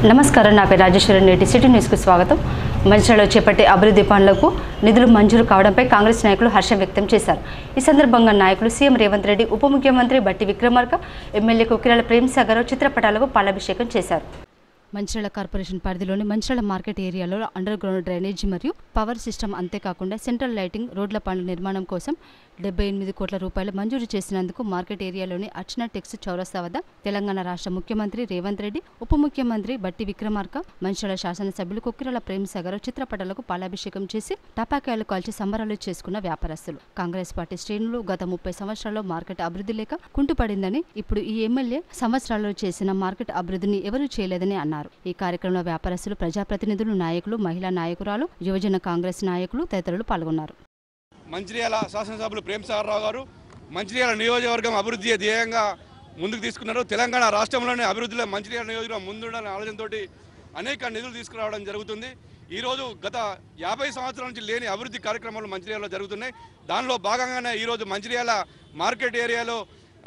నమస్కారం, నా పేరు రాజేశ్వరి. నేటి సిటీ న్యూస్కు స్వాగతం. మంచిర్యాలలో చేపట్టే అభివృద్ధి పనులకు నిధులు మంజూరు కావడంపై కాంగ్రెస్ నాయకులు హర్షం వ్యక్తం చేశారు. ఈ సందర్భంగా నాయకులు సీఎం రేవంత్ రెడ్డి, ఉప ముఖ్యమంత్రి బట్టి విక్రమార్క, ఎమ్మెల్యే కుకిరాల ప్రేమ్సాగర్ చిత్రపటాలకు పాలాభిషేకం చేశారు. మంచిర్యాల కార్పొరేషన్ పరిధిలోని మంచిర్యాల మార్కెట్ ఏరియాలో అండర్ గ్రౌండ్ డ్రైనేజీ మరియు పవర్ సిస్టమ్, అంతేకాకుండా సెంట్రల్ లైటింగ్, రోడ్ల పనుల నిర్మాణం కోసం 78 కోట్ల రూపాయలు మంజూరు చేసినందుకు మార్కెట్ ఏరియాలోని అర్చనా టెక్స్ చౌరస్తా వద్ద తెలంగాణ రాష్ట్ర ముఖ్యమంత్రి రేవంత్ రెడ్డి, ఉప ముఖ్యమంత్రి బట్టి విక్రమార్క, మంచిర్యాల శాసనసభ్యులు కుకిరాల ప్రేమ్సాగర్ చిత్రపటాలకు పాలాభిషేకం చేసి టపాకాయలు కాల్చి సంబరాలు చేసుకున్న వ్యాపారస్తులు. కాంగ్రెస్ పార్టీ శ్రేణులు గత 30 సంవత్సరాల్లో మార్కెట్ అభివృద్ధి లేక కుంటుపడిందని, ఇప్పుడు ఈ ఎమ్మెల్యే సంవత్సరాల్లో చేసిన మార్కెట్ అభివృద్ధిని ఎవరూ చేయలేదని అన్నారు. ఈ కార్యక్రమంలో వ్యాపారస్తులు, ప్రజాప్రతినిధులు, నాయకులు, మహిళా నాయకురాలు, యువజన కాంగ్రెస్ నాయకులు తదితరులు పాల్గొన్నారు. మంచిర్యాల శాసనసభ్యులు ప్రేమ్సాగర్ రావు గారు మంచిర్యాల నియోజకవర్గం అభివృద్ధి ధ్యేయంగా ముందుకు తీసుకున్నారు. తెలంగాణ రాష్ట్రంలోనే అభివృద్ధిలో మంచిర్యాల నియోజకవర్గం ముందుండాలనే ఆలోచనతో అనేక నిధులు తీసుకురావడం జరుగుతుంది. ఈరోజు గత 50 సంవత్సరాల నుంచి లేని అభివృద్ధి కార్యక్రమాలు మంచిర్యాలలో జరుగుతున్నాయి. దానిలో భాగంగానే ఈరోజు మంచిర్యాల మార్కెట్ ఏరియాలో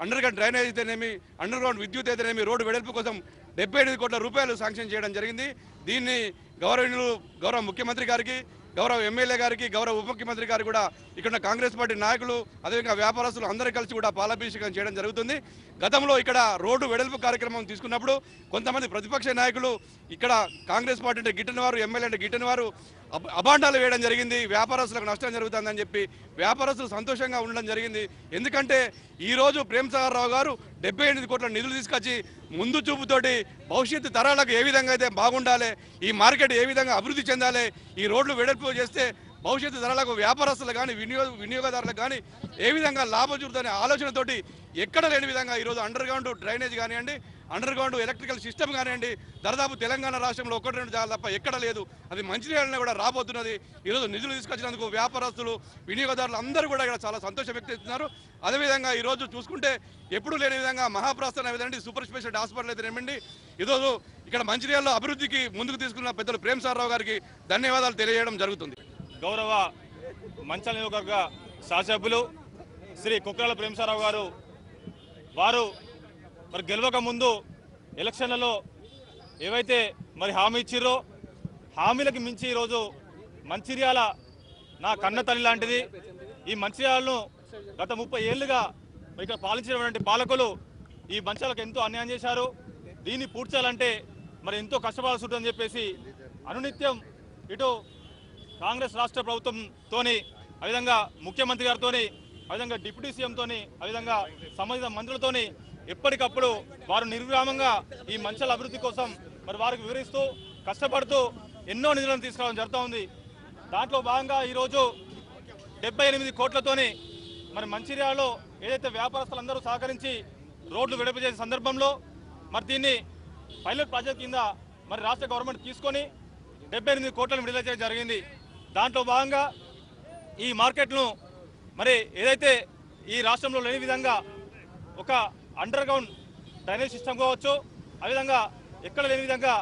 అండర్ గ్రౌండ్ డ్రైనేజ్ అయితేనేమి, అండర్ గ్రౌండ్ విద్యుత్ అయితేనేమి, రోడ్డు వెడల్పు కోసం 78 కోట్ల రూపాయలు శాంక్షన్ చేయడం జరిగింది. దీన్ని గౌరవ ముఖ్యమంత్రి గారికి, గౌరవ ఎమ్మెల్యే గారికి, గౌరవ ఉప ముఖ్యమంత్రి గారికి కూడా ఇక్కడ కాంగ్రెస్ పార్టీ నాయకులు, అదేవిధంగా వ్యాపారస్తులు అందరూ కలిసి కూడా పాలాభిషేకం చేయడం జరుగుతుంది. గతంలో ఇక్కడ రోడ్డు వెడల్పు కార్యక్రమం తీసుకున్నప్పుడు కొంతమంది ప్రతిపక్ష నాయకులు ఇక్కడ కాంగ్రెస్ పార్టీ అంటే గిట్టని వారు, ఎమ్మెల్యే అంటే గిట్టని వారు అబాండాలు వేయడం జరిగింది. వ్యాపారస్తులకు నష్టం జరుగుతుందని చెప్పి వ్యాపారస్తులు సంతోషంగా ఉండడం జరిగింది. ఎందుకంటే ఈరోజు ప్రేమ్సాగర్ రావు గారు 78 కోట్ల నిధులు తీసుకొచ్చి ముందు చూపుతోటి భవిష్యత్తు తరాలకు ఏ విధంగా అయితే బాగుండాలి, ఈ మార్కెట్ ఏ విధంగా అభివృద్ధి చెందాలి, ఈ రోడ్లు వెడల్పు చేస్తే భవిష్యత్తు తరాలకు వ్యాపారస్తులు కానీ వినియోగదారులకు కానీ ఏ విధంగా లాభం చూపుతుందనే ఆలోచనతోటి ఎక్కడ లేని విధంగా ఈరోజు అండర్ గ్రౌండ్ డ్రైనేజ్ కానివ్వండి, అండర్ గ్రౌండ్ ఎలక్ట్రికల్ సిస్టమ్ కానివ్వండి, దాదాపు తెలంగాణ రాష్ట్రంలో 1-2 జాగాలు తప్ప ఎక్కడ లేదు. అది మంచిర్యాలలో కూడా రాబోతున్నది. ఈరోజు నిధులు తీసుకొచ్చినందుకు వ్యాపారస్తులు, వినియోగదారులు అందరూ కూడా ఇక్కడ చాలా సంతోషం వ్యక్తం చేస్తున్నారు. అదేవిధంగా ఈరోజు చూసుకుంటే ఎప్పుడూ లేని విధంగా మహాప్రస్థానం ఏదండి, సూపర్ స్పెషాలిటీ హాస్పిటల్ అయితేనేమండి, ఈరోజు ఇక్కడ మంచిర్యాలలో అభివృద్ధికి ముందుకు తీసుకున్న పెద్దలు ప్రేమ్సాగర్ రావు గారికి ధన్యవాదాలు తెలియజేయడం జరుగుతుంది. గౌరవ మంచిర్యాల నియోజకవర్గ శాసనసభ్యులు శ్రీ కుకిరాల ప్రేమ్సాగర్ రావు గారు మరి గెలవక ముందు ఎలక్షన్లలో ఏవైతే మరి హామీ ఇచ్చిర్రో హామీలకు మించి ఈరోజు మంచిర్యాల నా కన్న తల్లి లాంటిది. ఈ మంచిర్యాలను గత 30 ఏళ్లుగా ఇక్కడ పాలించినటువంటి పాలకులు ఈ మంచిర్యాలకు ఎంతో అన్యాయం చేశారు. దీన్ని పూర్తి చేయాలంటే మరి ఎంతో కష్టపడాల్సి ఉంటుందని చెప్పేసి అనునిత్యం ఇటు కాంగ్రెస్ రాష్ట్ర ప్రభుత్వంతోని, అదేవిధంగా ముఖ్యమంత్రి గారితోని, అదేవిధంగా డిప్యూటీ సీఎంతోని, అదేవిధంగా సంబంధిత మంత్రులతోని ఎప్పటికప్పుడు వారు నిర్విరామంగా ఈ మంచిర్యాల అభివృద్ధి కోసం మరి వారికి వివరిస్తూ కష్టపడుతూ ఎన్నో నిధులను తీసుకురావడం జరుగుతూ ఉంది. దాంట్లో భాగంగా ఈరోజు 78 కోట్లతోని మరి మంచిర్యాలలో ఏదైతే వ్యాపారస్తులందరూ సహకరించి రోడ్లు వెడల్పు చేసే సందర్భంలో మరి దీన్ని పైలట్ ప్రాజెక్ట్ కింద మరి రాష్ట్ర గవర్నమెంట్ తీసుకొని 78 కోట్లను విడుదల చేయడం జరిగింది. దాంట్లో భాగంగా ఈ మార్కెట్ను మరి ఏదైతే ఈ రాష్ట్రంలో లేని విధంగా ఒక అండర్ గ్రౌండ్ డ్రైనేజ్ సిస్టమ్ కావచ్చు, అదేవిధంగా ఎక్కడ లేని విధంగా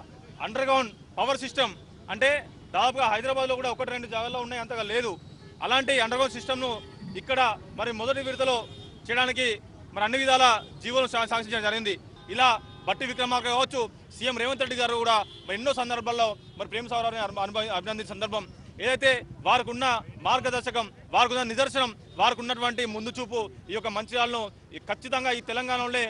అండర్ గ్రౌండ్ పవర్ సిస్టమ్, అంటే దాదాపుగా హైదరాబాద్లో కూడా 1-2 జాగాల్లో ఉన్నాయి, అంతగా లేదు. అలాంటి అండర్ గ్రౌండ్ సిస్టమ్ను ఇక్కడ మరి మొదటి విడతలో చేయడానికి మరి అన్ని విధాల జీవోలు సాధించడం జరిగింది. ఇలా బట్టి విక్రమార్క కావచ్చు, సీఎం రేవంత్ రెడ్డి గారు కూడా మరి ఎన్నో సందర్భాల్లో మరి ప్రేమ్సాగర్ రావుని అభినందించిన సందర్భం ఏదైతే వారికి ఉన్న మార్గదర్శకం, వారికి ఉన్న నిదర్శనం, వారికి ఉన్నటువంటి ముందు చూపు ఈ యొక్క మంచిర్యాలను ఖచ్చితంగా ఈ తెలంగాణలో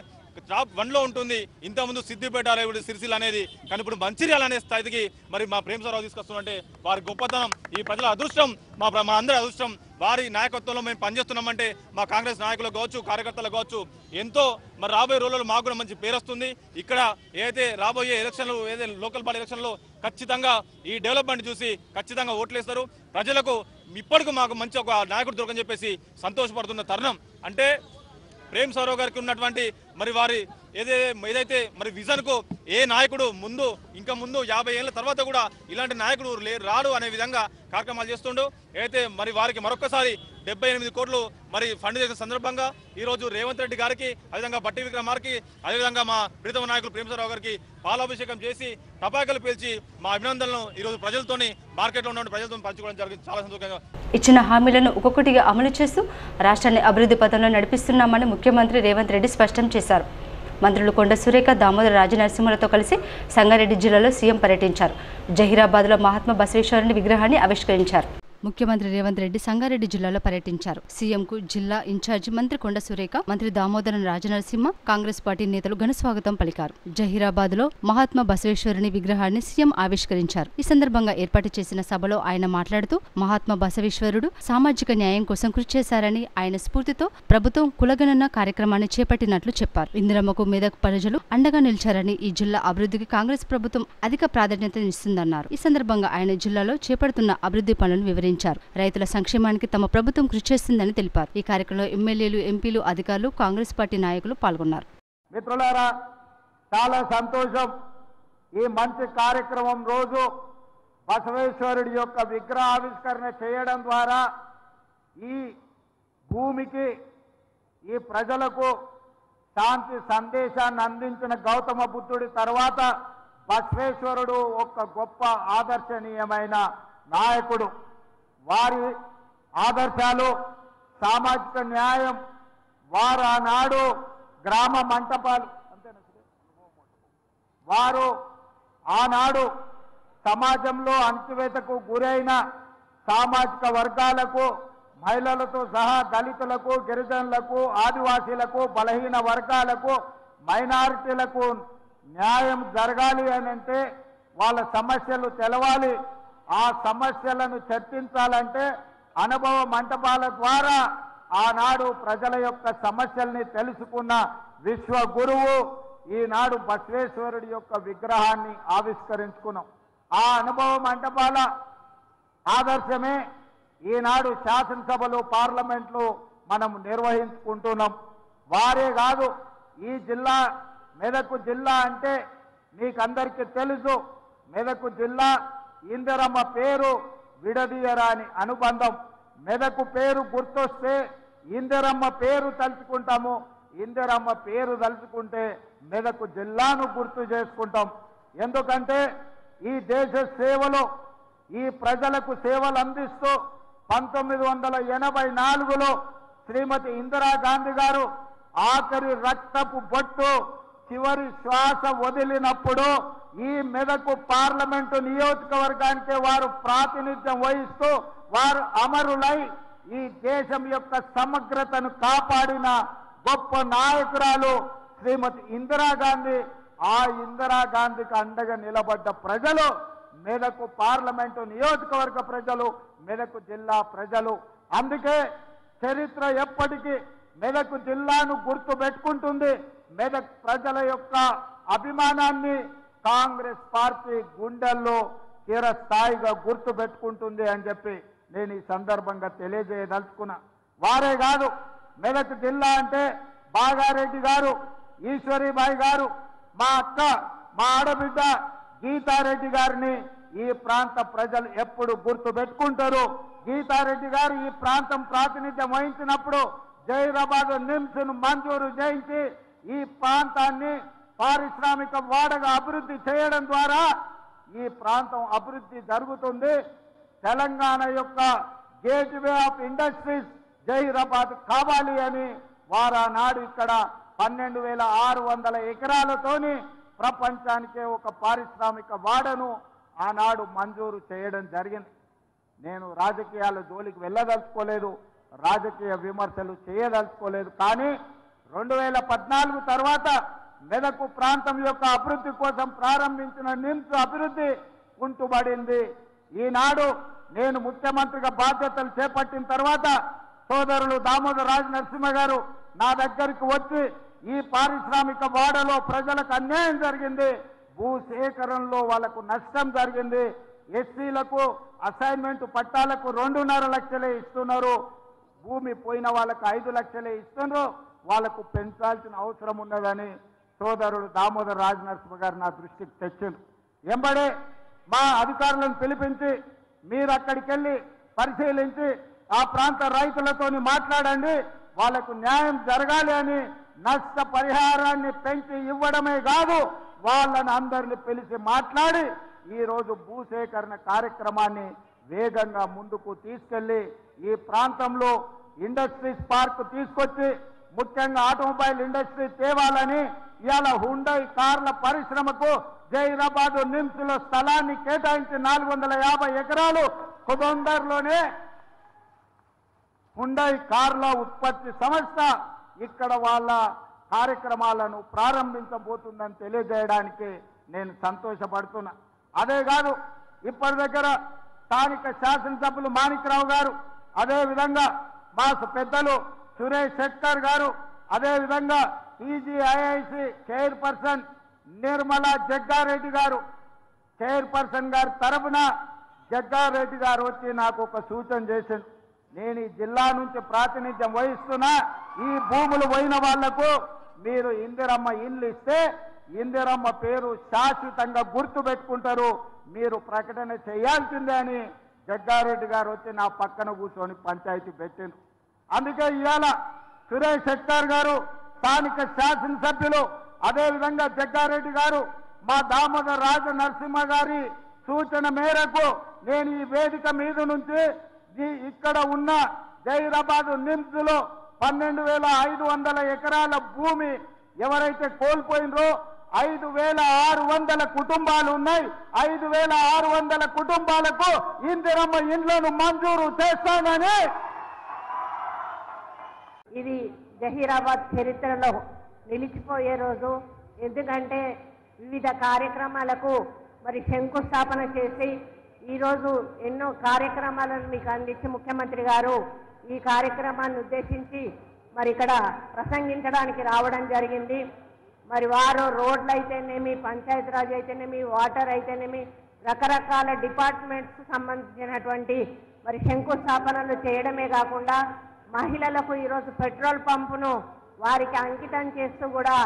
టాప్ 1లో ఉంటుంది. ఇంతకుముందు సిద్దిపేట, సిరిసిల్ల అనేది, కానీ ఇప్పుడు మంచిర్యాల అనే స్థాయికి మరి మా ప్రేమ్సాగర్ రావు తీసుకొస్తున్నట్టే వారి గొప్పతనం, ఈ ప్రజల అదృష్టం, మా అందరి అదృష్టం. వారి నాయకత్వంలో మేము పనిచేస్తున్నామంటే మా కాంగ్రెస్ నాయకులకు కావచ్చు, కార్యకర్తలకు కావచ్చు ఎంతో మరి రాబోయే రోజుల్లో మాకు కూడా మంచి పేరు వస్తుంది. ఇక్కడ ఏదైతే రాబోయే ఎలక్షన్లు, ఏదైతే లోకల్ బాడీ ఎలక్షన్లో ఖచ్చితంగా ఈ డెవలప్మెంట్ చూసి ఖచ్చితంగా ఓట్లేస్తారు. ప్రజలకు ఇప్పటికీ మాకు మంచి ఒక నాయకుడు దొరకని చెప్పేసి సంతోషపడుతున్న తరుణం. అంటే ప్రేమ్సాగర్ రావు గారికి ఉన్నటువంటి మరి వారి ఏదైతే మరి విజన్కు ఏ నాయకుడు ఇంకా ముందు 50 ఏళ్ళ తర్వాత కూడా ఇలాంటి నాయకుడు రాడు అనే విధంగా కార్యక్రమాలు చేస్తుండు. అయితే మరి వారికి మరొకసారి 78 కోట్లు మరి ఫండ్ చేసిన సందర్భంగా ఈరోజు రేవంత్ రెడ్డి గారికి, అదేవిధంగా బట్టి విక్రమార్కి, అదేవిధంగా మా ప్రీతమ నాయకులు ప్రేమ్సాగర్ రావు గారికి పాలాభిషేకం చేసి టపాకాయలు పేల్చి మా అభినందనలను ఈరోజు ప్రజలతోని, మార్కెట్లో ఉన్న ప్రజలతో పంచుకోవడం జరిగింది. చాలా సంతోషంగా ఇచ్చిన హామీలను ఒక్కొక్కటిగా అమలు చేస్తూ రాష్ట్రాన్ని అభివృద్ధి పథంలో నడిపిస్తున్నామని ముఖ్యమంత్రి రేవంత్ రెడ్డి స్పష్టం చేశారు. మంత్రులు కొండ సురేఖ, దామోదర రాజనరసింహలతో కలిసి సంగారెడ్డి జిల్లాలో సీఎం పర్యటించారు. జహీరాబాద్లో మహాత్మా బసవేశ్వరుని విగ్రహాన్ని ఆవిష్కరించారు. ముఖ్యమంత్రి రేవంత్ రెడ్డి సంగారెడ్డి జిల్లాలో పర్యటించారు. సీఎంకు జిల్లా ఇన్ఛార్జి మంత్రి కొండ సురేఖ, మంత్రి దామోదర రాజనరసింహ, కాంగ్రెస్ పార్టీ నేతలు ఘనస్వాగతం పలికారు. జహీరాబాద్లో మహాత్మా బసవేశ్వరుని విగ్రహాన్ని సీఎం ఆవిష్కరించారు. ఈ సందర్భంగా ఏర్పాటు చేసిన సభలో ఆయన మాట్లాడుతూ మహాత్మా బసవేశ్వరుడు సామాజిక న్యాయం కోసం కృషి చేశారని, ఆయన స్ఫూర్తితో ప్రభుత్వం కులగణన కార్యక్రమాన్ని చేపట్టినట్లు చెప్పారు. ఇందిరమ్మకు మెదక్ ప్రజలు అండగా నిలిచారని, ఈ జిల్లా అభివృద్ధికి కాంగ్రెస్ ప్రభుత్వం అధిక ప్రాధాన్యతనిస్తుందన్నారు. ఈ సందర్భంగా ఆయన జిల్లాలో చేపడుతున్న అభివృద్ధి పనులను వివరించారు. రైతుల సంక్షేమానికి తమ ప్రభుత్వం కృషి చేస్తుందని తెలిపారు. ఈ కార్యక్రమంలో ఎమ్మెల్యేలు, ఎంపీలు, అధికారులు, కాంగ్రెస్ పార్టీ నాయకులు పాల్గొన్నారు. మిత్రులారా, చాలా సంతోషం. ఈ మంచి కార్యక్రమం రోజు బసవేశ్వరుడి యొక్క విగ్రహావిష్కరణ చేయడం ద్వారా ఈ భూమికి, ఈ ప్రజలకు శాంతి సందేశాన్ని అందించిన గౌతమ బుద్ధుడి తర్వాత బసవేశ్వరుడు ఒక గొప్ప ఆదర్శనీయమైన నాయకుడు. వారి ఆదర్శాలు సామాజిక న్యాయం. వారు ఆనాడు గ్రామ మంటపాలు వారు ఆనాడు సమాజంలో అణచివేతకు గురైన సామాజిక వర్గాలకు, మహిళలతో సహా దళితులకు, గిరిజనులకు, ఆదివాసీలకు, బలహీన వర్గాలకు, మైనారిటీలకు న్యాయం జరగాలి అని అంటే వాళ్ళ సమస్యలు తెలవాలి. ఆ సమస్యలను చర్చించాలంటే అనుభవ మంటపాల ద్వారా ఆనాడు ప్రజల యొక్క సమస్యల్ని తెలుసుకున్న విశ్వ గురువు ఈనాడు బసవేశ్వరుడి యొక్క విగ్రహాన్ని ఆవిష్కరించుకున్నాం. ఆ అనుభవ మంటపాల ఆదర్శమే ఈనాడు శాసనసభలు, పార్లమెంట్లు మనం నిర్వహించుకుంటున్నాం. వారే కాదు, ఈ జిల్లా మెదక్ జిల్లా అంటే మీకందరికీ తెలుసు. మెదక్ జిల్లా ఇందిరమ్మ పేరు విడదీయరాని అనుబంధం. మెదక్ పేరు గుర్తొస్తే ఇందిరమ్మ పేరు తలుచుకుంటాము. ఇందిరమ్మ పేరు తలుచుకుంటే మెదక్ జిల్లాను గుర్తు చేసుకుంటాం. ఎందుకంటే ఈ దేశ సేవలో, ఈ ప్రజలకు సేవలు అందిస్తూ 1984లో శ్రీమతి ఇందిరాగాంధీ గారు ఆఖరి రక్తపు బొట్టు, చివరి శ్వాస వదిలినప్పుడు ఈ మెదక్ పార్లమెంటు నియోజకవర్గానికి వారు ప్రాతినిధ్యం వహిస్తూ వారు అమరులై ఈ దేశం యొక్క సమగ్రతను కాపాడిన గొప్ప నాయకురాలు శ్రీమతి ఇందిరాగాంధీ. ఆ ఇందిరాగాంధీకి అండగా నిలబడ్డ ప్రజలు మెదక్ పార్లమెంటు నియోజకవర్గ ప్రజలు, మెదక్ జిల్లా ప్రజలు. అందుకే చరిత్ర ఎప్పటికీ మెదక్ జిల్లాను గుర్తు పెట్టుకుంటుంది. మెదక్ ప్రజల యొక్క అభిమానాన్ని కాంగ్రెస్ పార్టీ గుండెల్లో చిరస్థాయిగా గుర్తు పెట్టుకుంటుంది అని చెప్పి నేను ఈ సందర్భంగా తెలియజేయదలుచుకున్నా. వారే కాదు, మెదక్ జిల్లా అంటే బాగారెడ్డి గారు, ఈశ్వరీబాయి గారు, మా అక్క, మా ఆడబిడ్డ గీతారెడ్డి గారిని ఈ ప్రాంత ప్రజలు ఎప్పుడు గుర్తు పెట్టుకుంటారు. గీతారెడ్డి గారు ఈ ప్రాంతం ప్రాతినిధ్యం వహించినప్పుడు జహీరాబాద్ నిమ్స్ను మంజూరు చేయించి ఈ ప్రాంతాన్ని పారిశ్రామిక వాడగా అభివృద్ధి చేయడం ద్వారా ఈ ప్రాంతం అభివృద్ధి జరుగుతుంది. తెలంగాణ యొక్క గేట్వే ఆఫ్ ఇండస్ట్రీస్ జహీరాబాద్ కావాలి అని వారు ఆనాడు ఇక్కడ 12,600 ఎకరాలతోని ప్రపంచానికే ఒక పారిశ్రామిక వాడను ఆనాడు మంజూరు చేయడం జరిగింది. నేను రాజకీయాల జోలికి వెళ్ళదలుచుకోలేదు, రాజకీయ విమర్శలు చేయదలుచుకోలేదు. కానీ 2014 తర్వాత మెదక్ ప్రాంతం యొక్క అభివృద్ధి కోసం ప్రారంభించిన నిమ్స్ అభివృద్ధి కుంటుబడింది. ఈనాడు నేను ముఖ్యమంత్రిగా బాధ్యతలు చేపట్టిన తర్వాత సోదరులు దామోదర రాజనరసింహ గారు నా దగ్గరికి వచ్చి ఈ పారిశ్రామిక వాడలో ప్రజలకు అన్యాయం జరిగింది, భూసేకరణలో వాళ్ళకు నష్టం జరిగింది, ఎస్సీలకు అసైన్మెంట్ పట్టాలకు 2.5 లక్షలే ఇస్తున్నారు, భూమి పోయిన వాళ్ళకు 5 లక్షలే ఇస్తున్నారు, వాళ్ళకు పెంచాల్సిన అవసరం ఉన్నదని సోదరుడు దామోదర రాజనరసింహ గారు నా దృష్టికి తెచ్చింది. ఎంబడే మా అధికారులను పిలిపించి మీరు అక్కడికి వెళ్ళి పరిశీలించి ఆ ప్రాంత రైతులతోని మాట్లాడండి, వాళ్లకు న్యాయం జరగాలి అని నష్ట పరిహారాన్ని పెంచి ఇవ్వడమే కాదు వాళ్ళని అందరిని పిలిచి మాట్లాడి ఈరోజు భూసేకరణ కార్యక్రమాన్ని వేగంగా ముందుకు తీసుకెళ్లి ఈ ప్రాంతంలో ఇండస్ట్రీస్ పార్క్ తీసుకొచ్చి ముఖ్యంగా ఆటోమొబైల్ ఇండస్ట్రీ తేవాలని ఇవాళ హుండై కార్ల పరిశ్రమకు జైరాబాద్ నిమ్స్ లో స్థలాన్ని కేటాయించి 450 ఎకరాలు తొందరలోనే హుండై కార్ల ఉత్పత్తి సంస్థ ఇక్కడ వాళ్ళ కార్యక్రమాలను ప్రారంభించబోతుందని తెలియజేయడానికి నేను సంతోషపడుతున్నా. అదే కాదు, ఇప్పటి దగ్గర స్థానిక శాసనసభ్యులు మాణిక్రావు గారు, అదేవిధంగా మా పెద్దలు సురేష్ శెట్కర్ గారు, అదేవిధంగా టీజీఐఐసి చైర్పర్సన్ నిర్మలా జగ్గారెడ్డి గారు, చైర్పర్సన్ గారి తరఫున జగ్గారెడ్డి గారు వచ్చి నాకు ఒక సూచన చేసింది. నేను ఈ జిల్లా నుంచి ప్రాతినిధ్యం వహిస్తున్నా, ఈ భూములు పోయిన వాళ్లకు మీరు ఇందిరమ్మ ఇల్లు ఇస్తే ఇందిరమ్మ పేరు శాశ్వతంగా గుర్తు పెట్టుకుంటారు, మీరు ప్రకటన చేయాల్సిందే అని జగ్గారెడ్డి గారు వచ్చి నా పక్కన కూర్చొని పంచాయతీ పెట్టింది. అందుకే ఇవాళ సురేష్ శెట్కర్ గారు, స్థానిక శాసనసభ్యులు, అదేవిధంగా జగ్గారెడ్డి గారు, మా దామోదర్ రాజ నరసింహ గారి సూచన మేరకు నేను ఈ వేదిక మీద నుంచి ఇక్కడ ఉన్న జైరాబాద్ నిమ్స్ లో 12,500 ఎకరాల భూమి ఎవరైతే కోల్పోయినరో 5,600 కుటుంబాలు ఉన్నాయి. 5,600 కుటుంబాలకు ఇందిరమ్మ ఇండ్లను మంజూరు చేస్తానని. ఇది జహీరాబాద్ చరిత్రలో నిలిచిపోయే రోజు. ఎందుకంటే వివిధ కార్యక్రమాలకు మరి శంకుస్థాపన చేసి ఈరోజు ఎన్నో కార్యక్రమాలను మీకు అందించి ముఖ్యమంత్రి గారు ఈ కార్యక్రమాన్ని ఉద్దేశించి మరి ఇక్కడ ప్రసంగించడానికి రావడం జరిగింది. మరి వారు రోడ్లు అయితేనేమి, పంచాయతీరాజ్ అయితేనేమి, వాటర్ అయితేనేమి, రకరకాల డిపార్ట్మెంట్స్ సంబంధించినటువంటి మరి శంకుస్థాపనలు చేయడమే కాకుండా మహిళలకు ఈరోజు పెట్రోల్ పంపును వారికి అంకితం చేస్తూ కూడా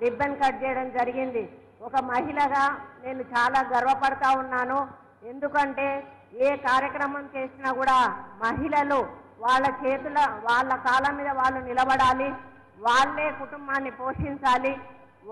రిబ్బన్ కట్ చేయడం జరిగింది. ఒక మహిళగా నేను చాలా గర్వపడతా ఉన్నాను. ఎందుకంటే ఏ కార్యక్రమం చేసినా కూడా మహిళలు వాళ్ళ కాళ్ళ మీద వాళ్ళు నిలబడాలి, వాళ్ళే కుటుంబాన్ని పోషించాలి,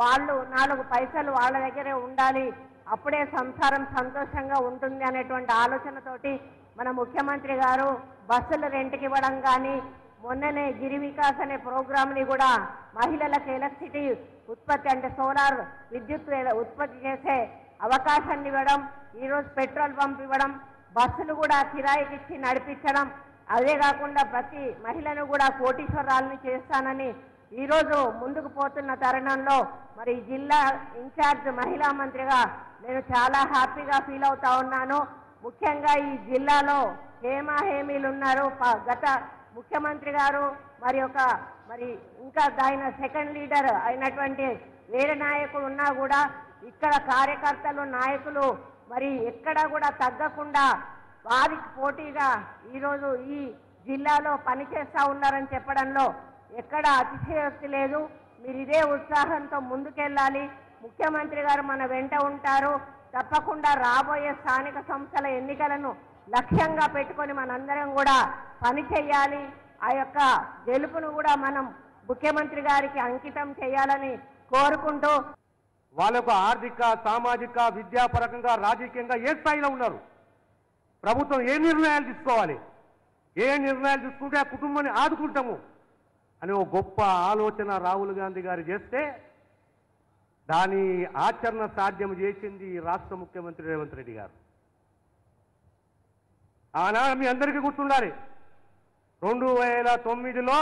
వాళ్ళు 4 పైసలు వాళ్ళ దగ్గరే ఉండాలి, అప్పుడే సంసారం సంతోషంగా ఉంటుంది అనేటువంటి ఆలోచనతోటి మన ముఖ్యమంత్రి గారు బస్సులు రెంట్కి ఇవ్వడం కానీ, మొన్ననే గిరి వికాస్ అనే ప్రోగ్రామ్ని కూడా మహిళలకు ఎలక్ట్రిసిటీ ఉత్పత్తి అంటే సోలార్ విద్యుత్ ఉత్పత్తి చేసే అవకాశాన్ని ఇవ్వడం, ఈరోజు పెట్రోల్ పంప్ ఇవ్వడం, బస్సులు కూడా కిరాయికి ఇచ్చి నడిపించడం, అదే కాకుండా ప్రతి మహిళను కూడా కోటీశ్వరాలని చేస్తానని ఈరోజు ముందుకు పోతున్న తరుణంలో మరి జిల్లా ఇన్ఛార్జ్ మహిళా మంత్రిగా నేను చాలా హ్యాపీగా ఫీల్ అవుతా ఉన్నాను. ముఖ్యంగా ఈ జిల్లాలో హేమీలు ఉన్నారు. గత ముఖ్యమంత్రి గారు మరి ఇంకా ఆయన సెకండ్ లీడర్ అయినటువంటి వేరే నాయకులు ఉన్నా కూడా ఇక్కడ కార్యకర్తలు నాయకులు మరి ఎక్కడా కూడా తగ్గకుండా వారికి పోటీగా ఈరోజు ఈ జిల్లాలో పనిచేస్తూ ఉన్నారని చెప్పడంలో ఎక్కడ అతిశయోక్తి లేదు. మీరు ఇదే ఉత్సాహంతో ముందుకెళ్ళాలి. ముఖ్యమంత్రి గారు మన వెంట ఉంటారు. తప్పకుండా రాబోయే స్థానిక సంస్థల ఎన్నికలను లక్ష్యంగా పెట్టుకొని మనందరం కూడా పని చేయాలి. ఆ యొక్క గెలుపును కూడా మనం ముఖ్యమంత్రి గారికి అంకితం చేయాలని కోరుకుంటూ, వాళ్ళకు ఆర్థిక, సామాజిక, విద్యాపరంగా, రాజకీయంగా ఏ స్థాయిలో ఉన్నారు, ప్రభుత్వం ఏ నిర్ణయాలు తీసుకోవాలి, ఏ నిర్ణయాలు తీసుకుంటే ఆ కుటుంబాన్ని ఆదుకుంటాము అని ఒక గొప్ప ఆలోచన రాహుల్ గాంధీ గారు చేస్తే దాని ఆచరణ సాధ్యం చేసింది రాష్ట్ర ముఖ్యమంత్రి రేవంత్ రెడ్డి గారు. ఆనాడు మీ అందరికీ గుర్తుండాలి, 2009లో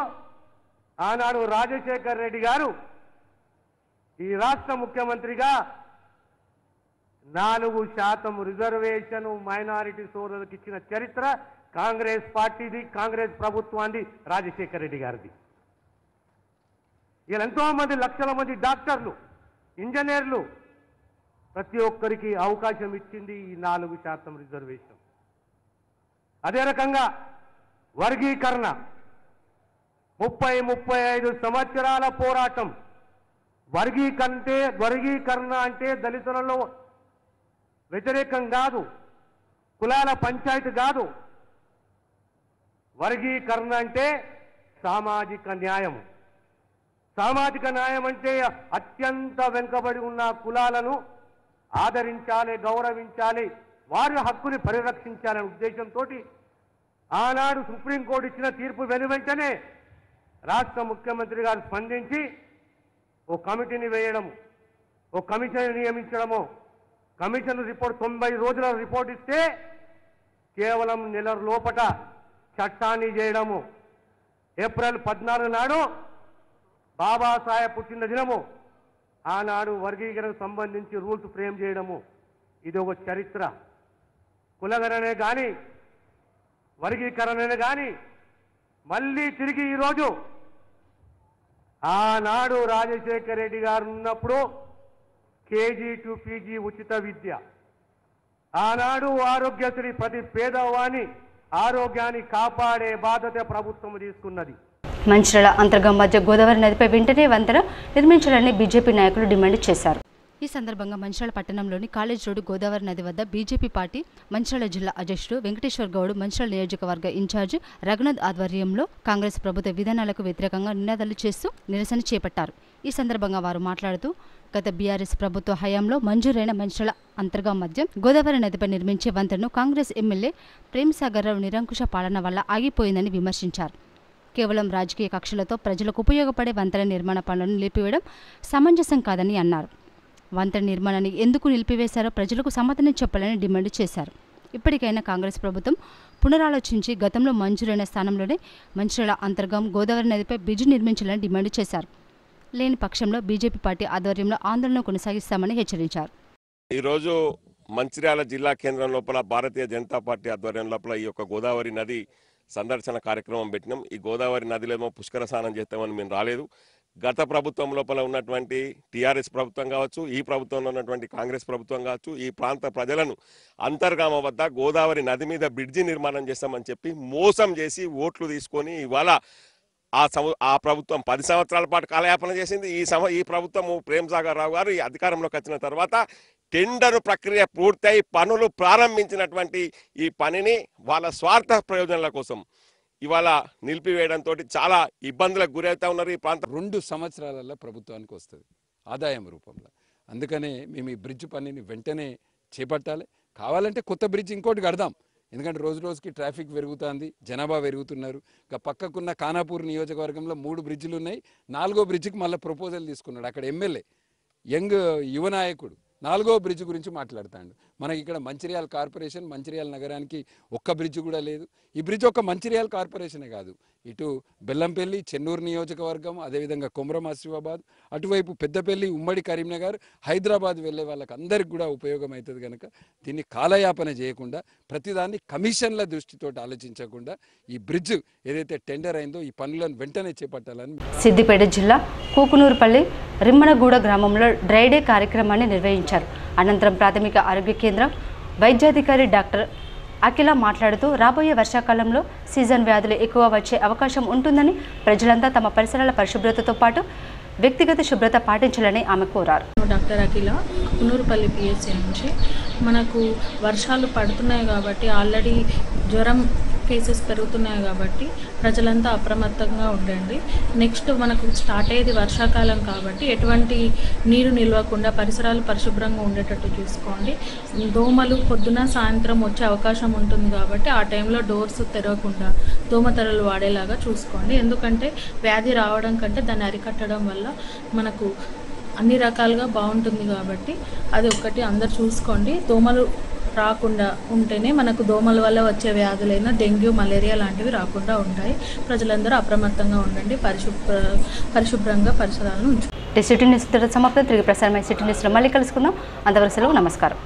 ఆనాడు రాజశేఖర్ రెడ్డి గారు ఈ రాష్ట్ర ముఖ్యమంత్రిగా 4% రిజర్వేషన్ మైనారిటీ సోదరులకు ఇచ్చిన చరిత్ర కాంగ్రెస్ పార్టీది, కాంగ్రెస్ ప్రభుత్వాన్ని, రాజశేఖర్ రెడ్డి గారిది. ఇలా ఎంతో మంది లక్షల మంది డాక్టర్లు, ఇంజనీర్లు ప్రతి ఒక్కరికి అవకాశం ఇచ్చింది ఈ 4% రిజర్వేషన్. అదే రకంగా వర్గీకరణ 35 సంవత్సరాల పోరాటం. వర్గీకరణ అంటే దళితులలో వ్యతిరేకం కాదు, కులాల పంచాయతీ కాదు. వర్గీకరణ అంటే సామాజిక న్యాయం. సామాజిక న్యాయం అంటే అత్యంత వెనుకబడి ఉన్న కులాలను ఆదరించాలి, గౌరవించాలి, వారి హక్కుని పరిరక్షించాలనే ఉద్దేశంతో ఆనాడు సుప్రీంకోర్టు ఇచ్చిన తీర్పు వెనువెంటనే రాష్ట్ర ముఖ్యమంత్రి గారు స్పందించి ఓ కమిటీని వేయడము, ఓ కమిషన్ నియమించడము, కమిషన్ రిపోర్ట్ 90 రోజుల రిపోర్ట్ ఇస్తే కేవలం నెల లోపట చట్టాన్ని చేయడము. ఏప్రిల్ 14 నాడు బాబాసాహెబ్ పుట్టిన దినము, ఆనాడు వర్గీకరణకు సంబంధించి రూల్స్ ఫ్రేమ్ చేయడము. ఇది ఒక చరిత్ర. కులగణనే కానీ వర్గీకరణనే కానీ మళ్ళీ తిరిగి ఈరోజు ఆనాడు రాజశేఖర రెడ్డి గారు ఉన్నప్పుడు కేజీ టు పీజీ ఉచిత విద్య, ఆనాడు ఆరోగ్యశ్రీ ప్రతి పేదవాని ఆరోగ్యాన్ని కాపాడే బాధ్యత ప్రభుత్వం తీసుకున్నది. మంచిర్యాల అంతర్గం మధ్య గోదావరి నదిపై వెంటనే వంతెన నిర్మించాలని బీజేపీ నాయకులు డిమాండ్ చేశారు. ఈ సందర్భంగా మంచిర్యాల పట్టణంలోని కాలేజ్ రోడ్డు గోదావరి నది వద్ద బీజేపీ పార్టీ మంచిర్యాల జిల్లా అధ్యక్షుడు వెంకటేశ్వర్ గౌడ్, మంచిర్యాల నియోజకవర్గ ఇన్ఛార్జ్ రఘునాథ్ ఆధ్వర్యంలో కాంగ్రెస్ ప్రభుత్వ విధానాలకు వ్యతిరేకంగా నినాదాలు చేస్తూ నిరసన చేపట్టారు. ఈ సందర్భంగా వారు మాట్లాడుతూ గత బీఆర్ఎస్ ప్రభుత్వ హయాంలో మంజూరైన మంచిర్యాల అంతర్గం మధ్య గోదావరి నదిపై నిర్మించే వంతెనను కాంగ్రెస్ ఎమ్మెల్యే ప్రేమ్సాగర్ రావు నిరంకుశ పాలన వల్ల ఆగిపోయిందని విమర్శించారు. కేవలం రాజకీయ కక్షలతో ప్రజలకు ఉపయోగపడే వంతెన నిర్మాణ పనులను నిలిపివేయడం సమంజసం కాదని అన్నారు. వంతెన నిర్మాణాన్ని ఎందుకు నిలిపివేశారో ప్రజలకు సమాధానం చెప్పాలని డిమాండ్ చేశారు. ఇప్పటికైనా కాంగ్రెస్ ప్రభుత్వం పునరాలోచించి గతంలో మంజూరైన స్థానంలోనే మంచిర్యాల అంతర్గం గోదావరి నదిపై బ్రిడ్జి నిర్మించాలని డిమాండ్ చేశారు. లేని పక్షంలో బీజేపీ పార్టీ ఆధ్వర్యంలో ఆందోళన కొనసాగిస్తామని హెచ్చరించారు. ఈరోజు మంచిర్యాల జిల్లా కేంద్రం లోపల భారతీయ జనతా పార్టీ ఆధ్వర్యం లోపల ఈ యొక్క గోదావరి నది సందర్శన కార్యక్రమం పెట్టినాం. ఈ గోదావరి నదిలో పుష్కర స్నానం చేస్తామని మేము రాలేదు. గత ప్రభుత్వం లోపల ఉన్నటువంటి టీఆర్ఎస్ ప్రభుత్వం కావచ్చు, ఈ ప్రభుత్వంలో ఉన్నటువంటి కాంగ్రెస్ ప్రభుత్వం కావచ్చు, ఈ ప్రాంత ప్రజలను అంతర్గామ వద్ద గోదావరి నది మీద బ్రిడ్జి నిర్మాణం చేస్తామని చెప్పి మోసం చేసి ఓట్లు తీసుకొని ఇవాళ ఆ ప్రభుత్వం 10 సంవత్సరాల పాటు కాలయాపన చేసింది. ఈ ప్రభుత్వము ప్రేమ్సాగర్ రావు గారు ఈ అధికారంలోకి వచ్చిన తర్వాత టెండర్ ప్రక్రియ పూర్తయి పనులు ప్రారంభించినటువంటి ఈ పనిని వాళ్ళ స్వార్థ ప్రయోజనాల కోసం ఇవాళ నిలిపివేయడంతో చాలా ఇబ్బందులకు గురవుతా ఉన్నారు. ఈ ప్రాంతం 2 సంవత్సరాలలో ప్రభుత్వానికి వస్తుంది ఆదాయం రూపంలో. అందుకనే మేము ఈ బ్రిడ్జ్ పనిని వెంటనే చేపట్టాలి. కావాలంటే కొత్త బ్రిడ్జ్ ఇంకోటి కడదాం. ఎందుకంటే రోజు రోజుకి ట్రాఫిక్ పెరుగుతుంది, జనాభా పెరుగుతున్నారు. ఇక పక్కకున్న ఖానాపూర్ నియోజకవర్గంలో 3 బ్రిడ్జిలు ఉన్నాయి. 4వ బ్రిడ్జికి మళ్ళీ ప్రపోజల్ తీసుకున్నాడు. అక్కడ ఎమ్మెల్యే యంగ్ యువ నాయకుడు 4వ బ్రిడ్జ్ గురించి మాట్లాడుతాడు. మనకి ఇక్కడ మంచిర్యాల కార్పొరేషన్, మంచిర్యాల నగరానికి ఒక్క బ్రిడ్జ్ కూడా లేదు. ఈ బ్రిడ్జ్ ఒక్క మంచిర్యాల కార్పొరేషనే కాదు, ఇటు బెల్లంపల్లి, చెన్నూరు నియోజకవర్గం, అదేవిధంగా కొమరం ఆసిఫాబాద్, అటువైపు పెద్దపల్లి, ఉమ్మడి కరీంనగర్, హైదరాబాద్ వెళ్ళే వాళ్ళకి అందరికి కూడా ఉపయోగం అవుతుంది. కనుక దీన్ని కాలయాపన చేయకుండా ప్రతిదాన్ని కమిషన్ల దృష్టితో ఆలోచించకుండా ఈ బ్రిడ్జ్ ఏదైతే టెండర్ అయిందో ఈ పనులను వెంటనే చేపట్టాలని. సిద్దిపేట జిల్లా కూకునూరుపల్లి రిమ్మనగూడ గ్రామంలో డ్రై డే కార్యక్రమాన్ని నిర్వహించారు. అనంతరం ప్రాథమిక ఆరోగ్య కేంద్రం వైద్యాధికారి డాక్టర్ అఖిల మాట్లాడుతూ రాబోయే వర్షాకాలంలో సీజన్ వ్యాధులు ఎక్కువ వచ్చే అవకాశం ఉంటుందని ప్రజలంతా తమ పరిసరాల పరిశుభ్రతతో పాటు వ్యక్తిగత శుభ్రత పాటించాలని ఆమె కోరారు. డాక్టర్ అఖిల, కునూరుపల్లి పిఎస్సి నుంచి. మనకు వర్షాలు పడుతున్నాయి కాబట్టి ఆల్రెడీ జ్వరం కేసెస్ పెరుగుతున్నాయి కాబట్టి ప్రజలంతా అప్రమత్తంగా ఉండండి. నెక్స్ట్ మనకు స్టార్ట్ అయ్యేది వర్షాకాలం కాబట్టి ఎటువంటి నీరు నిల్వకుండా పరిసరాలు పరిశుభ్రంగా ఉండేటట్టు చూసుకోండి. దోమలు పొద్దున సాయంత్రం వచ్చే అవకాశం ఉంటుంది కాబట్టి ఆ టైంలో డోర్స్ తెరవకుండా దోమతెరలు వాడేలాగా చూసుకోండి. ఎందుకంటే వ్యాధి రావడం కంటే దాన్ని అరికట్టడం వల్ల మనకు అన్ని రకాలుగా బాగుంటుంది కాబట్టి అది ఒక్కటి అందరు చూసుకోండి. దోమలు రాకుండా ఉంటేనే మనకు దోమల వల్ల వచ్చే వ్యాధులైన డెంగ్యూ, మలేరియా లాంటివి రాకుండా ఉంటాయి. ప్రజలందరూ అప్రమత్తంగా ఉండండి, పరిశుభ్రంగా పరిసరాలను ఉంచు. సిటీ న్యూస్ సమాప్తం. తిరిగి ప్రసారమైన సిటీ న్యూస్లో మళ్ళీ కలుసుకుందాం. అంతవరకు సెలవు. నమస్కారం.